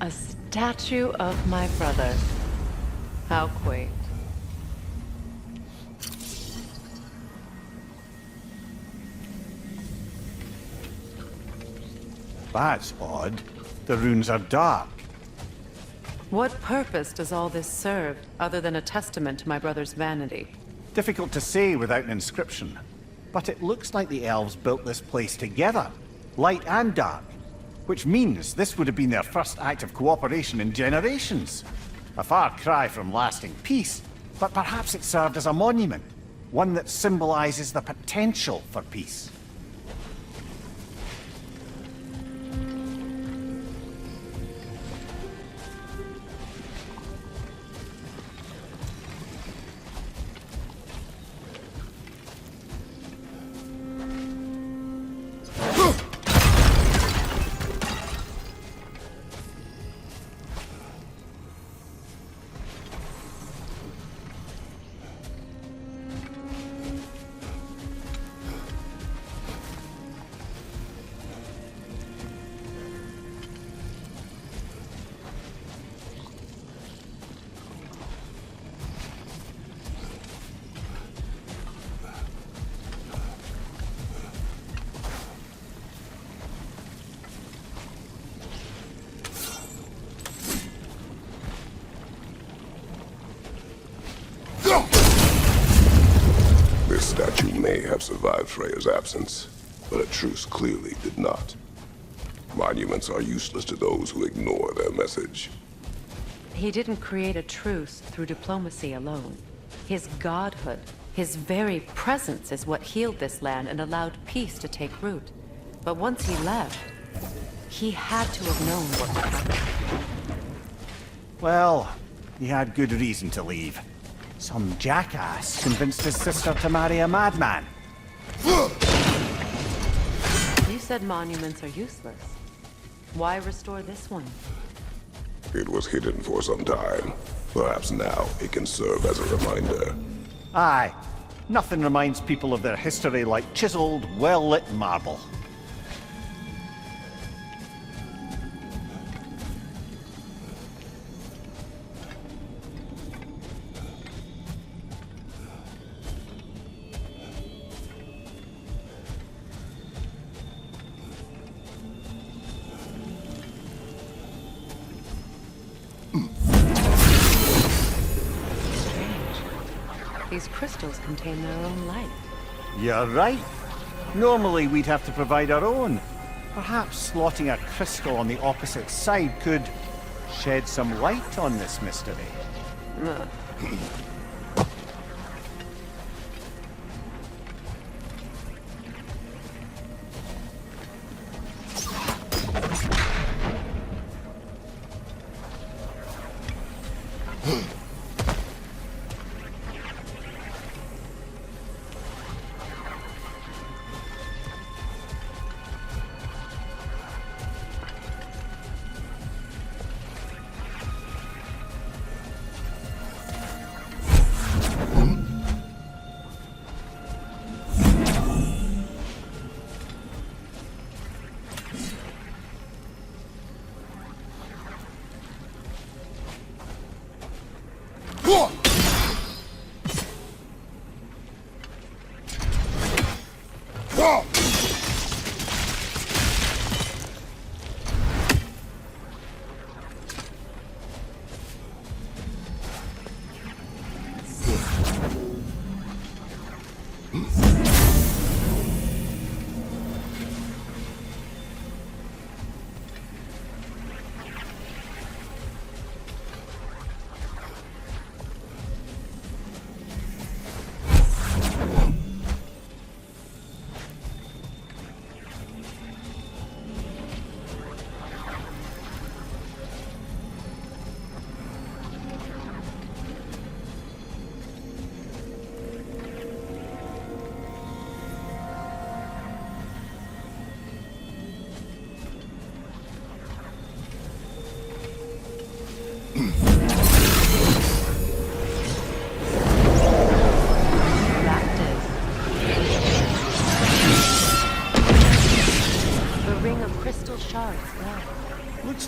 A statue of my brother. How quaint. That's odd. The runes are dark. What purpose does all this serve, other than a testament to my brother's vanity? Difficult to say without an inscription. But it looks like the elves built this place together, light and dark. Which means this would have been their first act of cooperation in generations. A far cry from lasting peace, but perhaps it served as a monument. One that symbolizes the potential for peace. This statue may have survived Freya's absence, but a truce clearly did not. Monuments are useless to those who ignore their message. He didn't create a truce through diplomacy alone. His godhood, his very presence is what healed this land and allowed peace to take root. But once he left, he had to have known what would happen. Well, he had good reason to leave. Some jackass convinced his sister to marry a madman. You said monuments are useless. Why restore this one? It was hidden for some time. Perhaps now it can serve as a reminder. Aye. Nothing reminds people of their history like chiseled, well-lit marble. These crystals contain their own light. You're right. Normally we'd have to provide our own. Perhaps slotting a crystal on the opposite side could shed some light on this mystery.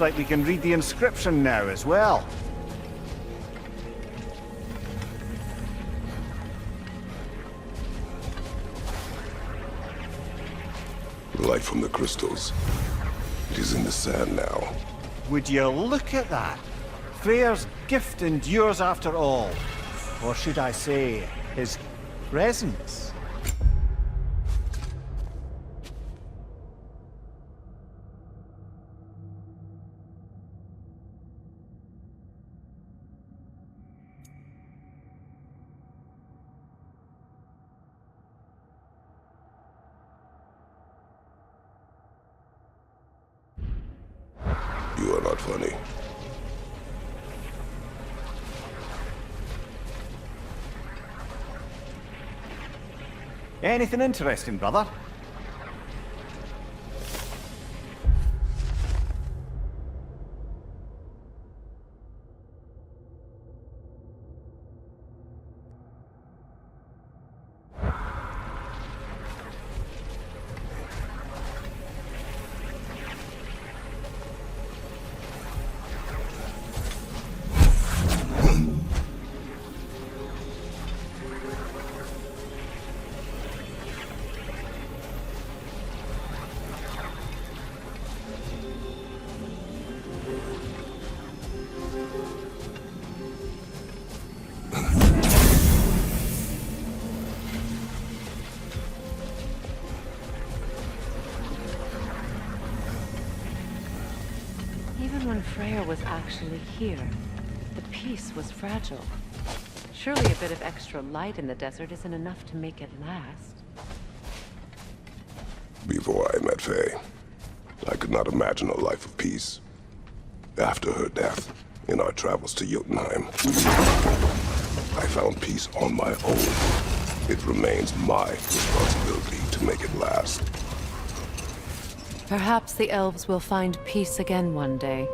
like we can read the inscription now as well. The light from the crystals. It is in the sand now. Would you look at that? Freyr's gift endures after all. Or should I say, his presence? You are not funny. Anything interesting, brother? Even when Freyr was actually here, the peace was fragile. Surely a bit of extra light in the desert isn't enough to make it last. Before I met Faye, I could not imagine a life of peace. After her death, in our travels to Jotunheim, I found peace on my own. It remains my responsibility to make it last. Perhaps the elves will find peace again one day,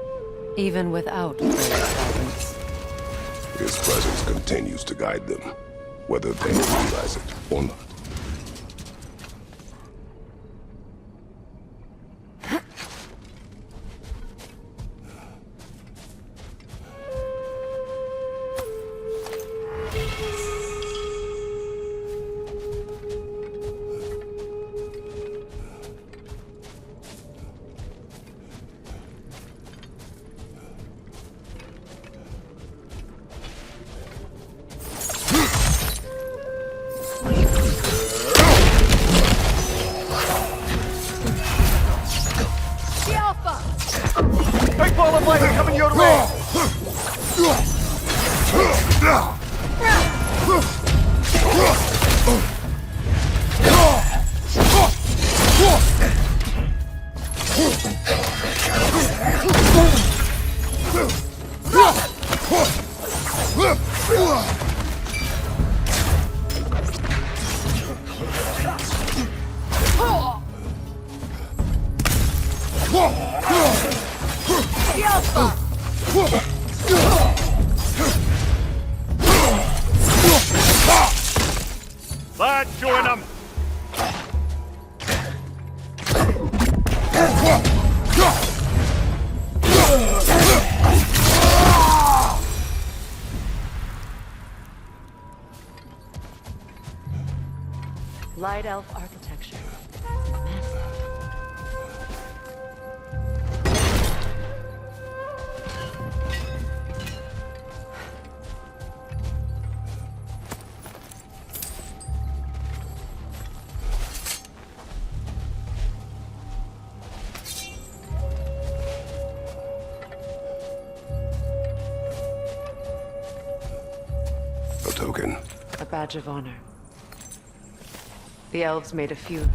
even without Freyr's guidance. His presence continues to guide them, whether they realize it or not. Big ball of light coming your way! Let's join them! Light elf architecture. A token. A badge of honor. The elves made a few.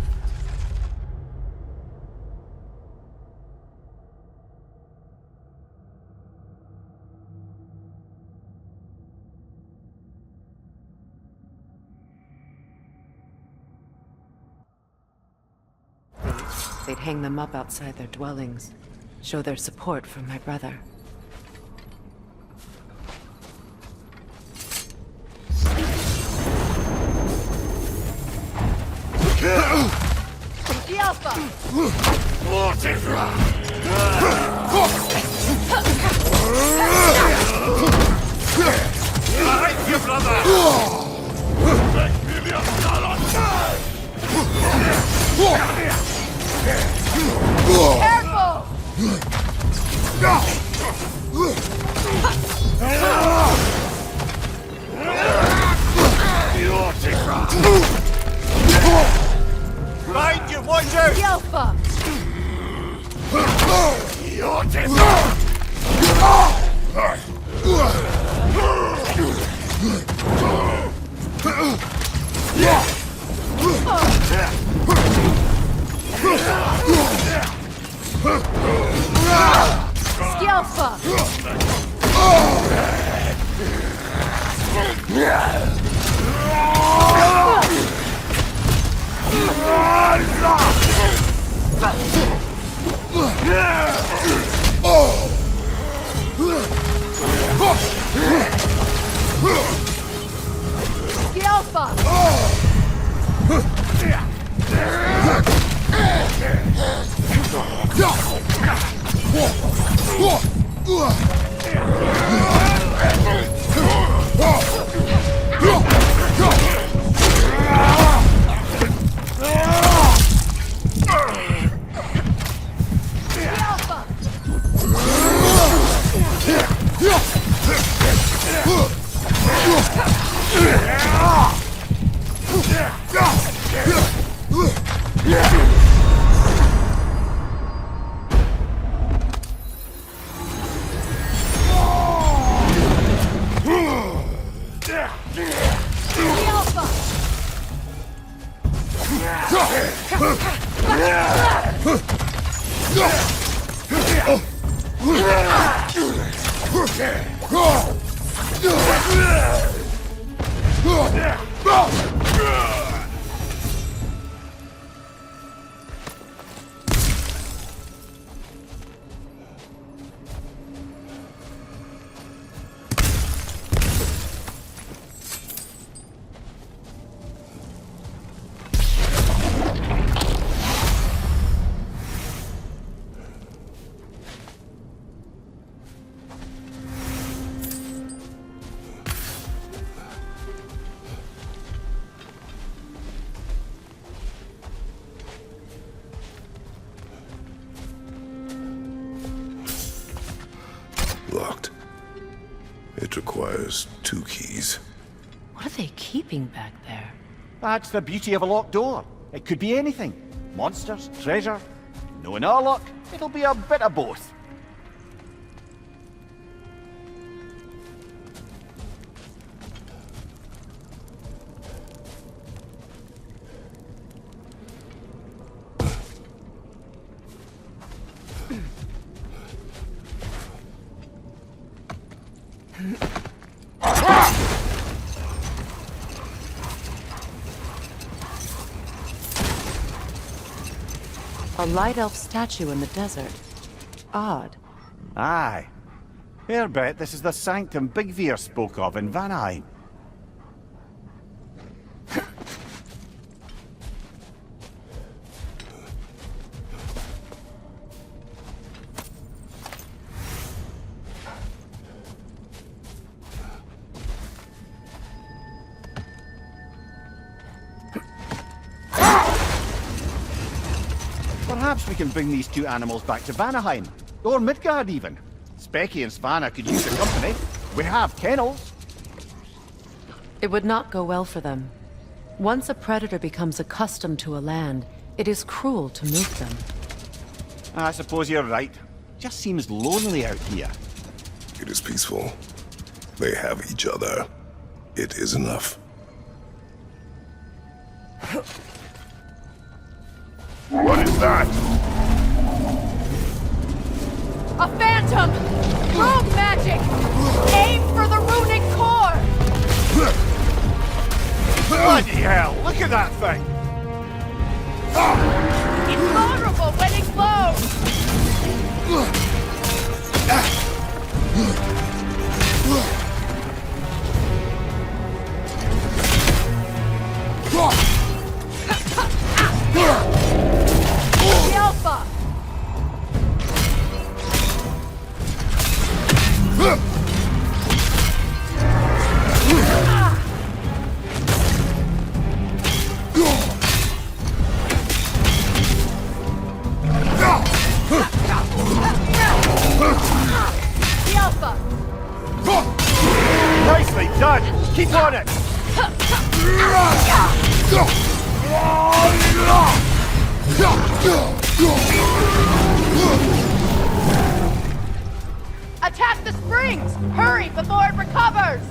They'd hang them up outside their dwellings, show their support for my brother. The Alpha! Alpha! Scalpa! Locked. It requires 2 keys. What are they keeping back there? That's the beauty of a locked door. It could be anything. Monsters, treasure. Knowing our luck, it'll be a bit of both. A light elf statue in the desert. Odd. Aye. Fair bet this is the sanctum Bigveer spoke of in Vanaheim. Perhaps we can bring these 2 animals back to Vanaheim. Or Midgard, even. Specky and Svanna could use the company. We have kennels. It would not go well for them. Once a predator becomes accustomed to a land, it is cruel to move them. I suppose you're right. Just seems lonely out here. It is peaceful. They have each other. It is enough. What is that? A phantom! Rogue magic! Aim for the runic core! Bloody hell, look at that thing! It's vulnerable when it The Alpha! The Alpha! Nicely done! Keep on it! Attack the springs! Hurry before it recovers!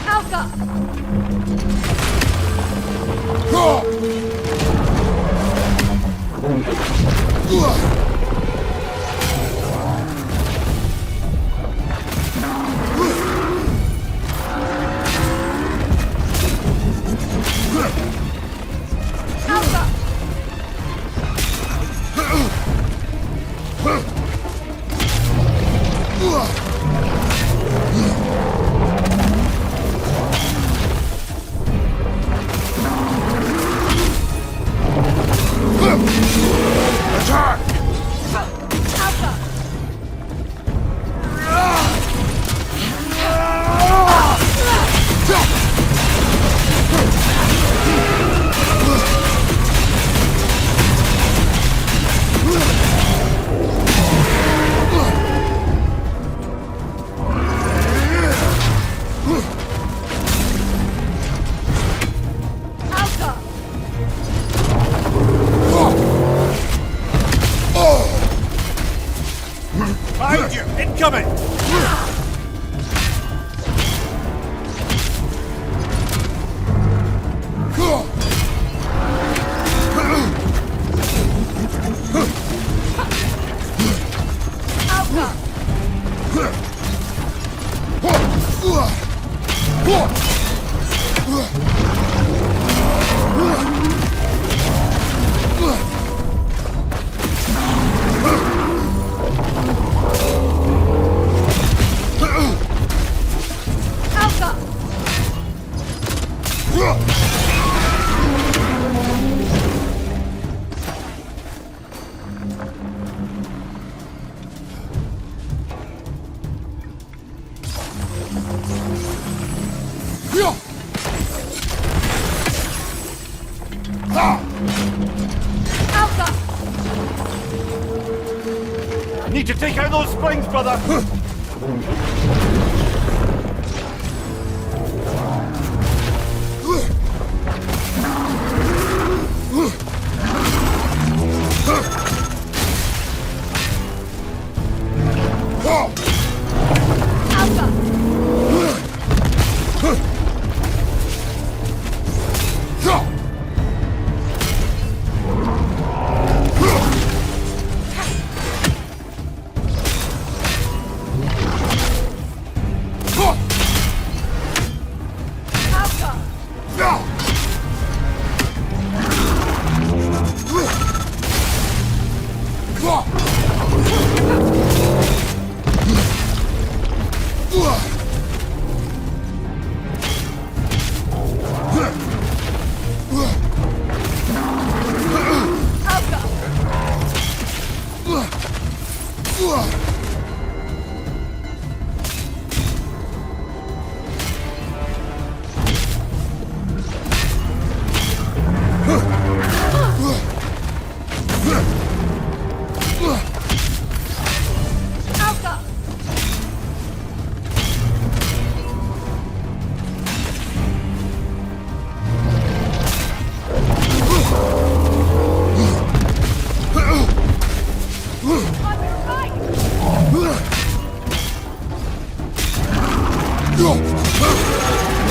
Alka! Behind you! Incoming! Need to take out those springs, brother!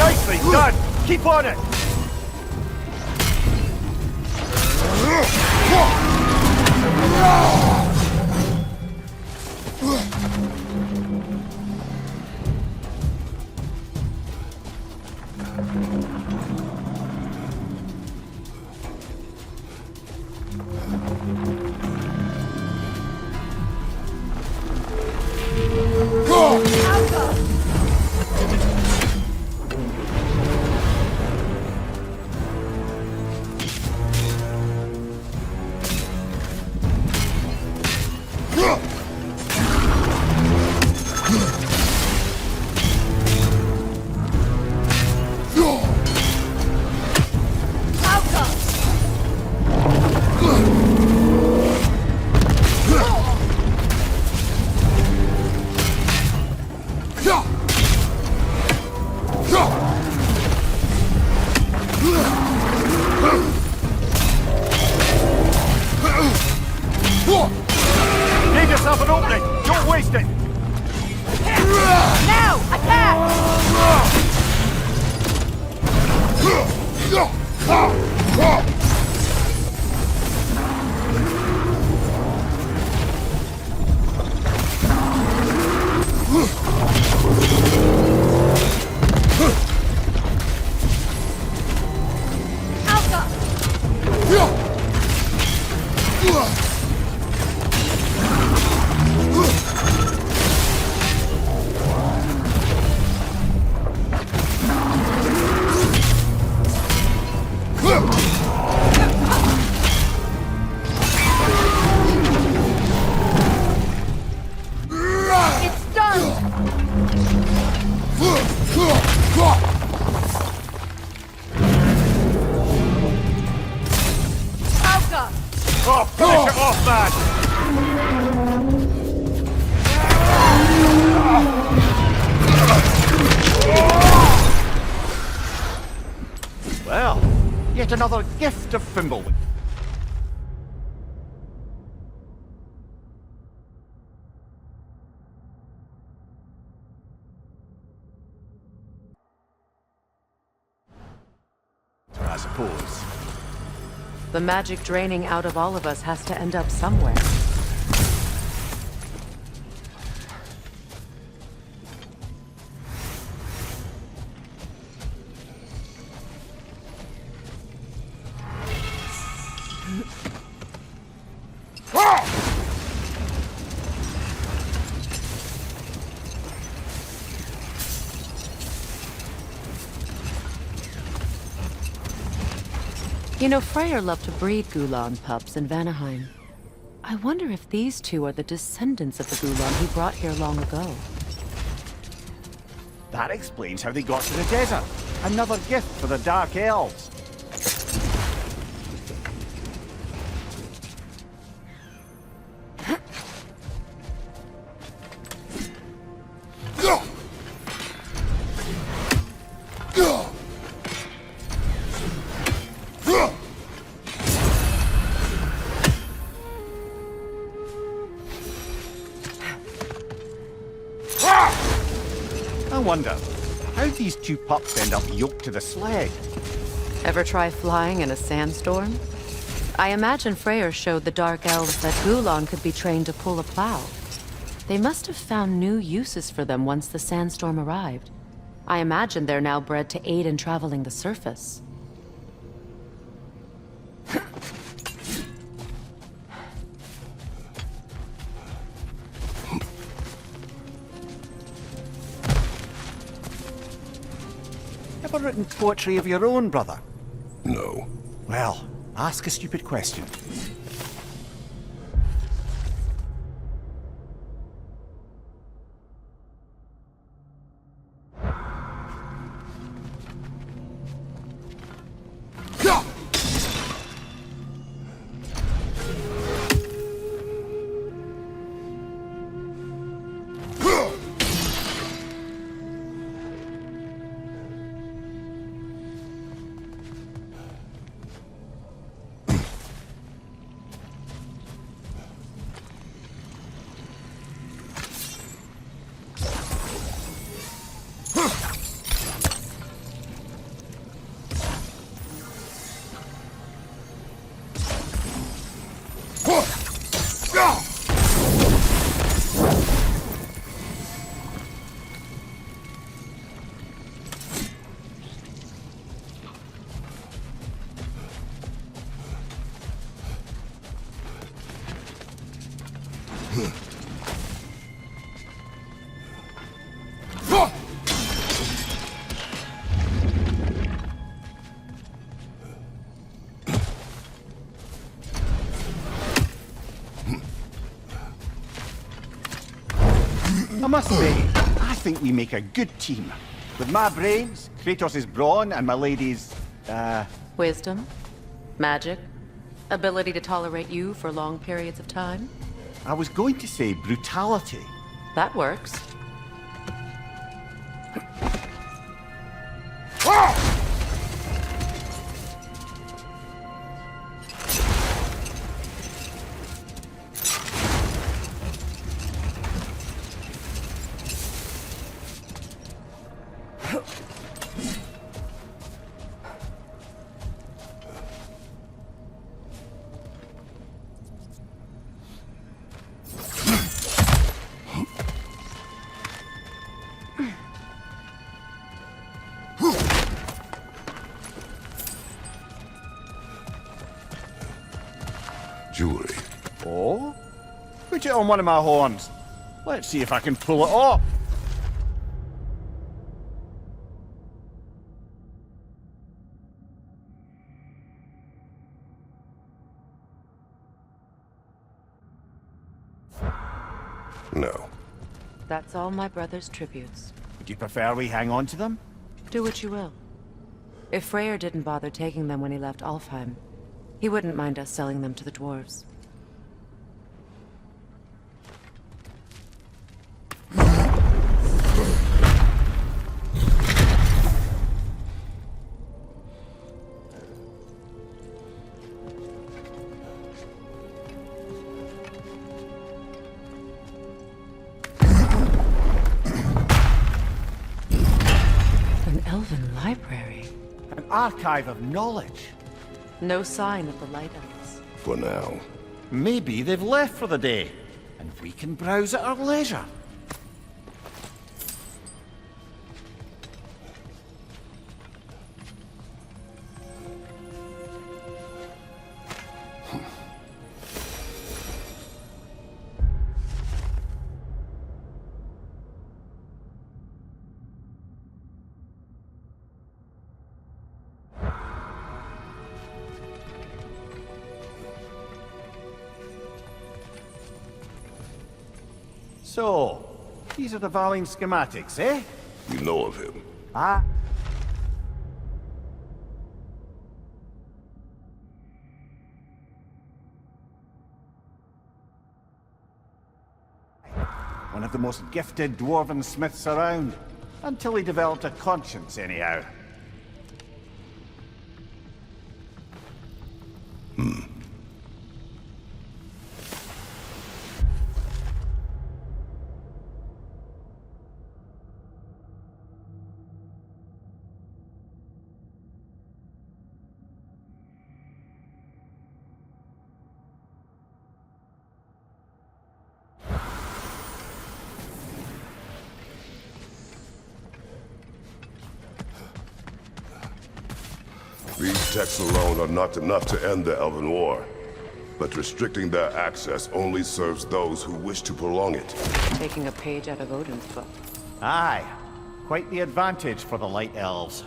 Nicely done! Keep on it! It's done! Alka! Oh, finish it off, man! Well, yet another gift of Fimbulwinter. I suppose. The magic draining out of all of us has to end up somewhere. You know, Freyr loved to breed Gulan pups in Vanaheim. I wonder if these two are the descendants of the Gulan he brought here long ago. That explains how they got to the desert. Another gift for the Dark Elves. I wonder, how'd these two pups end up yoked to the sled? Ever try flying in a sandstorm? I imagine Freyr showed the Dark Elves that Gulan could be trained to pull a plow. They must have found new uses for them once the sandstorm arrived. I imagine they're now bred to aid in traveling the surface. Ever written poetry of your own, brother? No. Well, ask a stupid question. I must say, I think we make a good team. With my brains, Kratos' brawn, and my lady's, Wisdom? Magic? Ability to tolerate you for long periods of time? I was going to say brutality. That works. jewelry. Oh? Put it on one of my horns. Let's see if I can pull it off. No. That's all my brother's tributes. Would you prefer we hang on to them? Do what you will. If Freyr didn't bother taking them when he left Alfheim, he wouldn't mind us selling them to the dwarves. An elven library. An archive of knowledge. No sign of the Light Elves. For now. Maybe they've left for the day, and we can browse at our leisure. So, these are the Valine schematics, eh? You know of him. Ah. One of the most gifted dwarven smiths around. Until he developed a conscience, anyhow. These texts alone are not enough to end the Elven War. But restricting their access only serves those who wish to prolong it. Taking a page out of Odin's book. Aye. Quite the advantage for the Light Elves.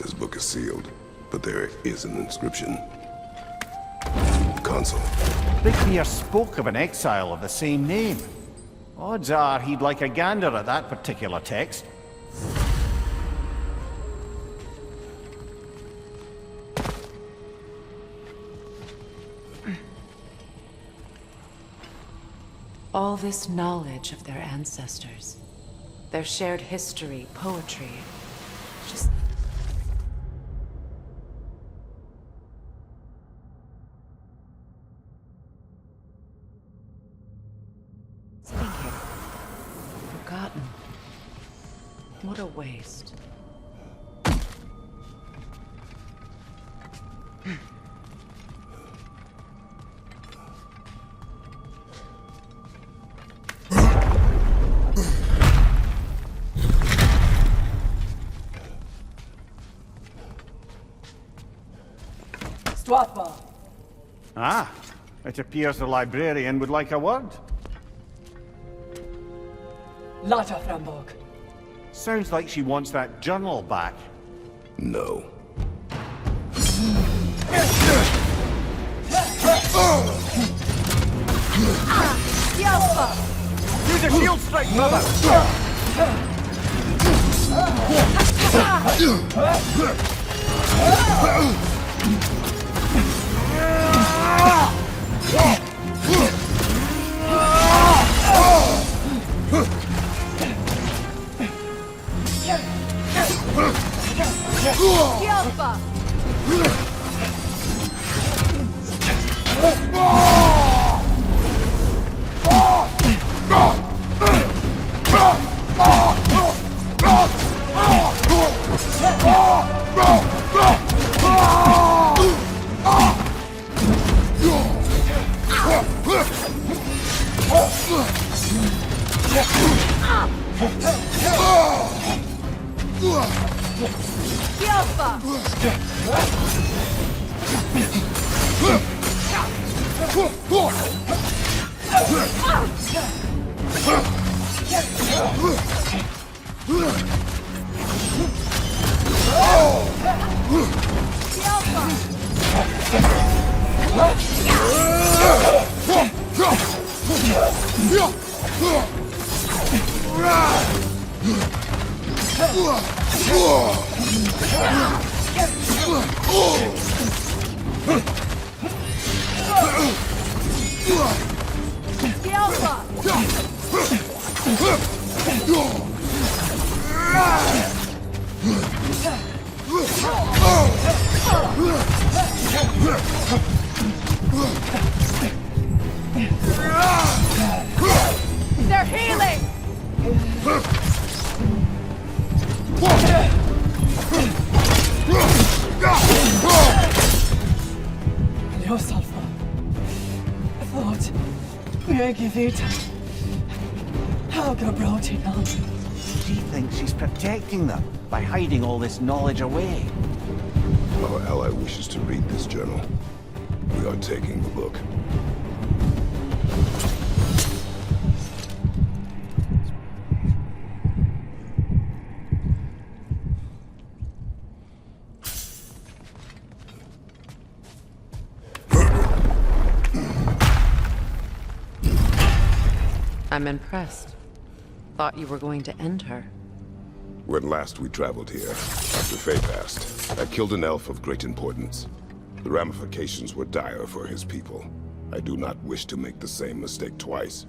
This book is sealed, but there is an inscription. Console. Bigmere spoke of an exile of the same name. Odds are he'd like a gander at that particular text. All this knowledge of their ancestors, their shared history, poetry, just... sitting here, forgotten. What a waste. Stwatba. Ah, it appears the librarian would like a word. Lata Frambog. Sounds like she wants that journal back. No. Use a shield strike, mother! Alpha! They're healing! No, Sulfur. I thought we give it. How go broken up? She thinks she's protecting them by hiding all this knowledge away. Our ally wishes to read this journal. We are taking the book. I'm impressed. Thought you were going to end her. When last we traveled here, after Faye passed, I killed an elf of great importance. The ramifications were dire for his people. I do not wish to make the same mistake twice.